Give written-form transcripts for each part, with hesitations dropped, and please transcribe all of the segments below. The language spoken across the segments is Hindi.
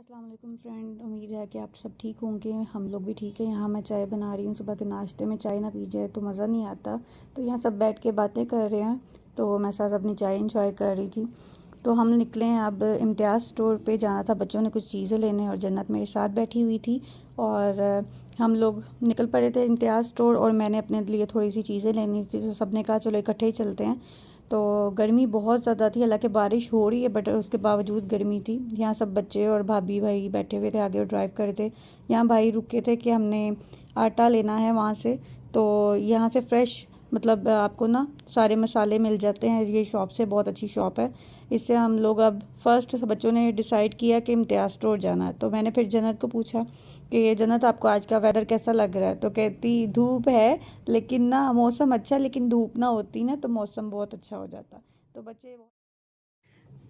अस्सलाम वालेकुम फ्रेंड, उम्मीद है कि आप सब ठीक होंगे। हम लोग भी ठीक है। यहाँ मैं चाय बना रही हूँ। सुबह के नाश्ते में चाय ना पी जाए तो मज़ा नहीं आता। तो यहाँ सब बैठ के बातें कर रहे हैं, तो मैं साथ अपनी चाय इंजॉय कर रही थी। तो हम निकले हैं अब इम्तियाज़ स्टोर पे जाना था, बच्चों ने कुछ चीज़ें लेने और जन्नत मेरे साथ बैठी हुई थी और हम लोग निकल पड़े थे इम्तियाज़ स्टोर और मैंने अपने लिए थोड़ी सी चीज़ें लेनी थी, तो सब ने कहा चलो इकट्ठे ही चलते हैं। तो गर्मी बहुत ज़्यादा थी, हालांकि बारिश हो रही है बट उसके बावजूद गर्मी थी। यहाँ सब बच्चे और भाभी भाई बैठे हुए थे आगे और ड्राइव कर रहे थे। यहाँ भाई रुके थे कि हमने आटा लेना है वहाँ से, तो यहाँ से फ्रेश मतलब आपको ना सारे मसाले मिल जाते हैं। ये शॉप से बहुत अच्छी शॉप है। इससे हम लोग अब फर्स्ट बच्चों ने डिसाइड किया कि इम्तियाज़ स्टोर जाना है। तो मैंने फिर जन्नत को पूछा कि जन्नत आपको आज का वेदर कैसा लग रहा है, तो कहती धूप है लेकिन ना मौसम अच्छा, लेकिन धूप ना होती ना तो मौसम बहुत अच्छा हो जाता। तो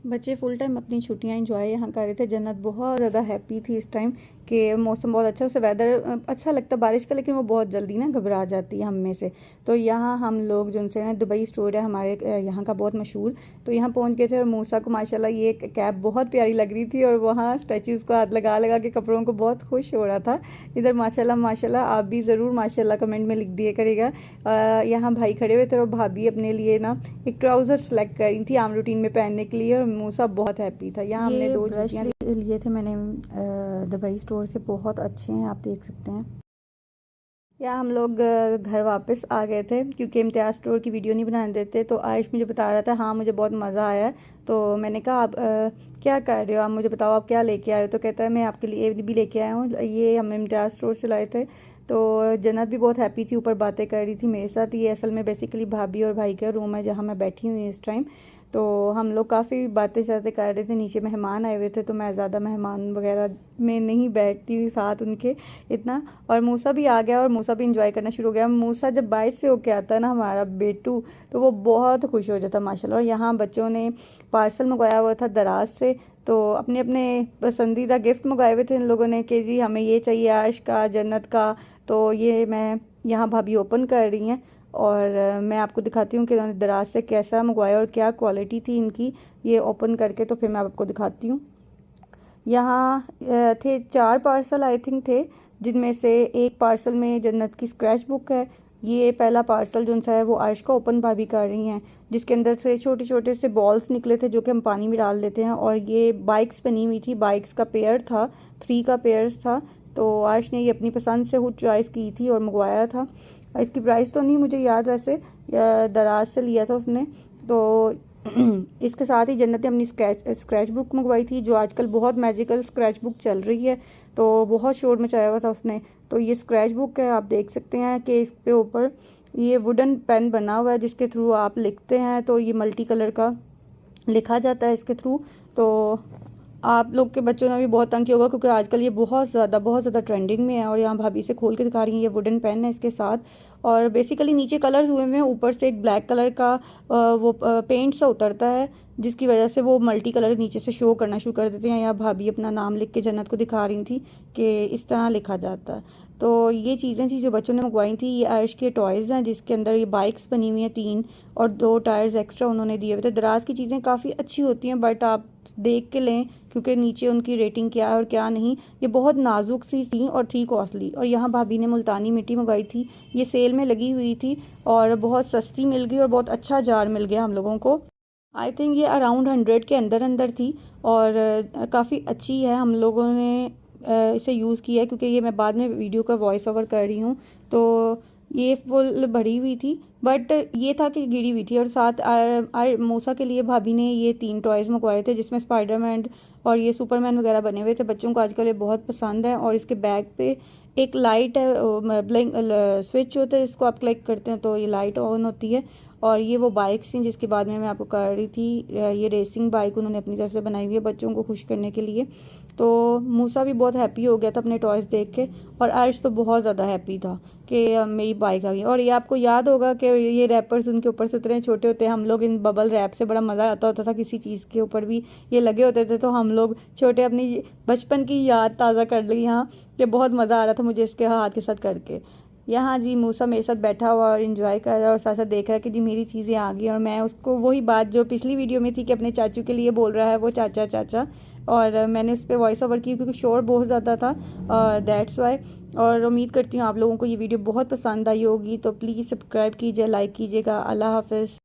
बच्चे फुल टाइम अपनी छुट्टियां इंजॉय यहाँ कर रहे थे। जन्नत बहुत ज़्यादा हैप्पी थी इस टाइम कि मौसम बहुत अच्छा, उसे वेदर अच्छा लगता बारिश का, लेकिन वो बहुत जल्दी ना घबरा जाती है हम में से। तो यहाँ हम लोग जो उनसे हैं, दुबई स्टोर है हमारे यहाँ का बहुत मशहूर, तो यहाँ पहुँच गए थे। और मूसा को माशाल्लाह ये कैप बहुत प्यारी लग रही थी और वहाँ स्टैचूज़ को हाथ लगा लगा के कपड़ों को बहुत खुश हो रहा था। इधर माशाल्लाह माशाल्लाह, आप भी ज़रूर माशाल्लाह कमेंट में लिख दिया करेगा। यहाँ भाई खड़े हुए थे और भाभी अपने लिए ना एक ट्राउज़र सेलेक्ट करी थी आम रूटीन में पहनने के लिए, और मूसा बहुत हैप्पी था। यहाँ हमने दो जूतियाँ लिए थे मैंने दुबई स्टोर से, बहुत अच्छे हैं, आप देख सकते हैं। या हम लोग घर वापस आ गए थे क्योंकि इम्तियाज़ स्टोर की वीडियो नहीं बनाने देते। तो आयुष मुझे बता रहा था हाँ मुझे बहुत मज़ा आया है। तो मैंने कहा आप क्या कर रहे हो, आप मुझे बताओ आप क्या लेके आए हो। तो कहता है मैं आपके लिए भी लेके आया हूँ, ये हम इम्तियाज़ स्टोर से लाए थे। तो जन्नत भी बहुत हैप्पी थी, ऊपर बातें कर रही थी मेरे साथ। ये असल में बेसिकली भाभी और भाई का रूम है जहाँ मैं बैठी हुई इस टाइम। तो हम लोग काफ़ी बातें शातें कर रहे थे, नीचे मेहमान आए हुए थे तो मैं ज़्यादा मेहमान वगैरह में नहीं बैठती हुई साथ उनके इतना। और मूसा भी आ गया और मूसा भी इंजॉय करना शुरू हो गया। मूसा जब बाइट से होके आता है ना हमारा बेटू, तो वो बहुत खुश हो जाता माशाल्लाह। और यहाँ बच्चों ने पार्सल मंगवाया हुआ था दराज से, तो अपने अपने पसंदीदा गिफ्ट मंगवाए हुए थे इन लोगों ने कि जी हमें ये चाहिए आर्श का, जन्नत का। तो ये मैं यहाँ भाभी ओपन कर रही हैं और मैं आपको दिखाती हूँ कि उन्होंने दराज से कैसा मंगवाया और क्या क्वालिटी थी इनकी। ये ओपन करके तो फिर मैं आपको दिखाती हूँ। यहाँ थे 4 पार्सल आई थिंक थे, जिनमें से एक पार्सल में जन्नत की स्क्रैच बुक है। ये पहला पार्सल जो सा है वो आर्श का ओपन भाभी कर रही हैं, जिसके अंदर से छोटे छोटे से बॉल्स निकले थे जो कि हम पानी में डाल देते हैं। और ये बाइक्स बनी हुई थी, बाइक्स का पेयर था, 3 का पेयर था। तो आर्श ने ये अपनी पसंद से खुद चॉइस की थी और मंगवाया था। इसकी प्राइस तो नहीं मुझे याद, वैसे दराज से लिया था उसने। तो इसके साथ ही जन्नत ने अपनी स्क्रैच बुक मंगवाई थी, जो आजकल बहुत मैजिकल स्क्रैच बुक चल रही है, तो बहुत शोर मचाया हुआ था उसने। तो ये स्क्रैच बुक है, आप देख सकते हैं कि इस पे ऊपर ये वुडन पेन बना हुआ है जिसके थ्रू आप लिखते हैं, तो ये मल्टी कलर का लिखा जाता है इसके थ्रू। तो आप लोग के बच्चों ने भी बहुत तंग किया होगा क्योंकि आजकल ये बहुत ज़्यादा ट्रेंडिंग में है। और यहाँ भाभी से खोल के दिखा रही हैं, ये वुडन पेन है इसके साथ। और बेसिकली नीचे कलर्स हुए हुए हैं, ऊपर से एक ब्लैक कलर का वो पेंट सा उतरता है, जिसकी वजह से वो मल्टी कलर नीचे से शो करना शुरू कर देते हैं। यहाँ भाभी अपना नाम लिख के जन्नत को दिखा रही थी कि इस तरह लिखा जाता है। तो ये चीज़ें थी जो बच्चों ने मंगवाई थी। ये आर्श के टॉयज़ हैं जिसके अंदर ये बाइक्स बनी हुई हैं 3, और 2 टायर्स एक्स्ट्रा उन्होंने दिए हुए थे। दराज की चीज़ें काफ़ी अच्छी होती हैं बट आप देख के लें क्योंकि नीचे उनकी रेटिंग क्या है और क्या नहीं। ये बहुत नाजुक सी थी और थी कॉस्टली। और यहाँ भाभी ने मुल्तानी मिट्टी मंगाई थी, ये सेल में लगी हुई थी और बहुत सस्ती मिल गई और बहुत अच्छा जार मिल गया हम लोगों को। आई थिंक ये अराउंड 100 के अंदर अंदर थी और काफ़ी अच्छी है। हम लोगों ने इसे यूज़ किया है क्योंकि ये मैं बाद में वीडियो का वॉइस ओवर कर रही हूँ, तो ये फुल भरी हुई थी बट ये था कि गिरी हुई थी। और साथ मूसा के लिए भाभी ने ये 3 टॉयज़ मंगवाए थे जिसमें स्पाइडरमैन और ये सुपरमैन वगैरह बने हुए थे। बच्चों को आजकल ये बहुत पसंद है। और इसके बैग पे एक लाइट है, ब्लिंक स्विच होता है, इसको आप क्लिक करते हैं तो ये लाइट ऑन होती है। और ये वो बाइक्स थी जिसके बाद में मैं आपको कर रही थी, ये रेसिंग बाइक उन्होंने अपनी तरफ से बनाई हुई है बच्चों को खुश करने के लिए। तो मूसा भी बहुत हैप्पी हो गया था अपने टॉयज़ देख के, और अर्श तो बहुत ज़्यादा हैप्पी था कि मेरी बाइक आ गई। और ये आपको याद होगा कि ये रैपर्स उनके ऊपर से उतरे छोटे होते हैं, हम लोग इन बबल रैप से बड़ा मज़ा आता होता था, किसी चीज़ के ऊपर भी ये लगे होते थे तो हम लोग छोटे अपनी बचपन की याद ताज़ा कर ली यहाँ, कि बहुत मज़ा आ रहा था मुझे इसके हाथ के साथ करके। यहाँ जी मूसा मेरे साथ बैठा हुआ और इन्जॉय कर रहा है और साथ साथ देख रहा है कि जी मेरी चीज़ें आ गई। और मैं उसको वही बात जो पिछली वीडियो में थी कि अपने चाचू के लिए बोल रहा है वो चाचा चाचा, और मैंने उस पर वॉइस ओवर की क्योंकि शोर बहुत ज़्यादा था, दैट्स वाई। और उम्मीद करती हूँ आप लोगों को ये वीडियो बहुत पसंद आई होगी। तो प्लीज़ सब्सक्राइब कीजिए, लाइक कीजिएगा। अल्लाह हाफ़िज़।